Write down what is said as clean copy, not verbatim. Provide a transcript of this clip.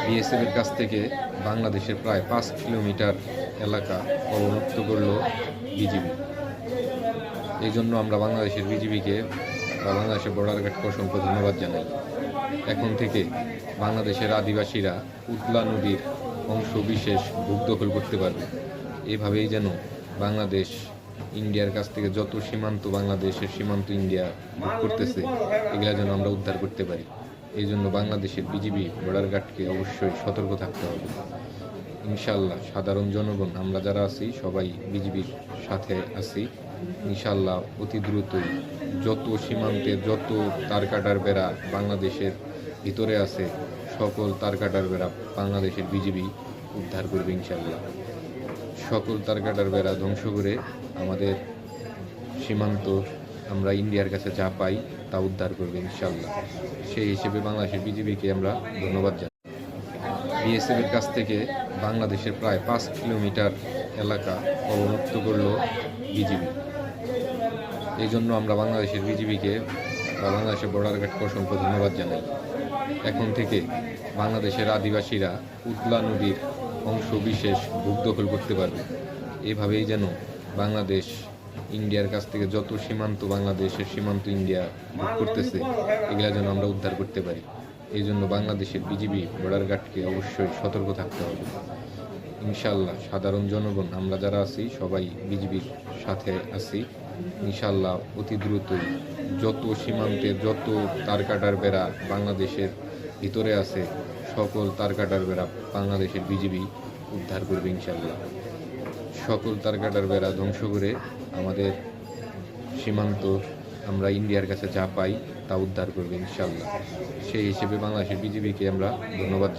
বিএসএফের কাছ থেকে বাংলাদেশের প্রায় 5 কিলোমিটার এলাকা অবমুক্ত করল বিজিবি। এই জন্য আমরা বাংলাদেশের বিজিবিকে বা বাংলাদেশের বর্ডার গার্ডকে অসংখ্য ধন্যবাদ জানাই। এখন থেকে বাংলাদেশের আদিবাসীরা উতলা নদীর অংশ বিশেষ ভূ দখল করতে পারবে। এভাবেই যেন বাংলাদেশ ইন্ডিয়ার কাছ থেকে যত সীমান্ত বাংলাদেশের সীমান্ত ইন্ডিয়া ভোগ করতেছে, এগুলা যেন আমরা উদ্ধার করতে পারি। এই জন্য বাংলাদেশের বিজিবি বর্ডার গার্ডকে অবশ্যই সতর্ক থাকতে হবে। ইনশাল্লাহ সাধারণ জনগণ আমরা যারা আছি সবাই বিজিবির সাথে আছি। ইনশাল্লাহ অতি দ্রুতই যত সীমান্তে যত তারকাটার বেড়া বাংলাদেশের ভিতরে আছে, সকল তারকাটার বেড়া বাংলাদেশের বিজিবি উদ্ধার করবে ইনশাল্লাহ। সকল তারকাটার বেড়া ধ্বংস করে আমাদের সীমান্ত আমরা ইন্ডিয়ার কাছে যা পাই তা উদ্ধার করবে ইনশাল্লাহ। সেই হিসেবে বাংলাদেশের বিজিবিকে আমরা ধন্যবাদ জানাই। বিএসএফের কাছ থেকে বাংলাদেশের প্রায় 5 কিলোমিটার এলাকা অবমুক্ত করল বিজিবি। এই জন্য আমরা বাংলাদেশের বিজিবিকে বা বাংলাদেশের বর্ডার গার্ডকে অসংখ্য ধন্যবাদ জানাই। এখন থেকে বাংলাদেশের আদিবাসীরা উতলা নদীর অংশ বিশেষ ভূ দখল করতে পারবে। এভাবেই যেন বাংলাদেশ ইন্ডিয়ার কাছ থেকে যত সীমান্ত বাংলাদেশের সীমান্ত ইন্ডিয়া ভোগ করতেছে, এগুলা যেন আমরা উদ্ধার করতে পারি। এই জন্য বাংলাদেশের বিজিবি বর্ডার গার্ডকে অবশ্যই সতর্ক থাকতে হবে। ইনশাল্লাহ সাধারণ জনগণ আমরা যারা আছি সবাই বিজিবির সাথে আছি। ইনশাল্লাহ অতি দ্রুতই যত সীমান্তে যত তারকাটার বেড়া বাংলাদেশের ভিতরে আছে, সকল তারকাটার বেড়া বাংলাদেশের বিজিবি উদ্ধার করবে ইনশাল্লাহ। সকল তারকাটার বেড়া ধ্বংস করে আমাদের সীমান্ত আমরা ইন্ডিয়ার কাছে যা পাই তা উদ্ধার করবে ইনশাল্লাহ। সেই হিসেবে বাংলাদেশের বিজিবিকে আমরা ধন্যবাদ।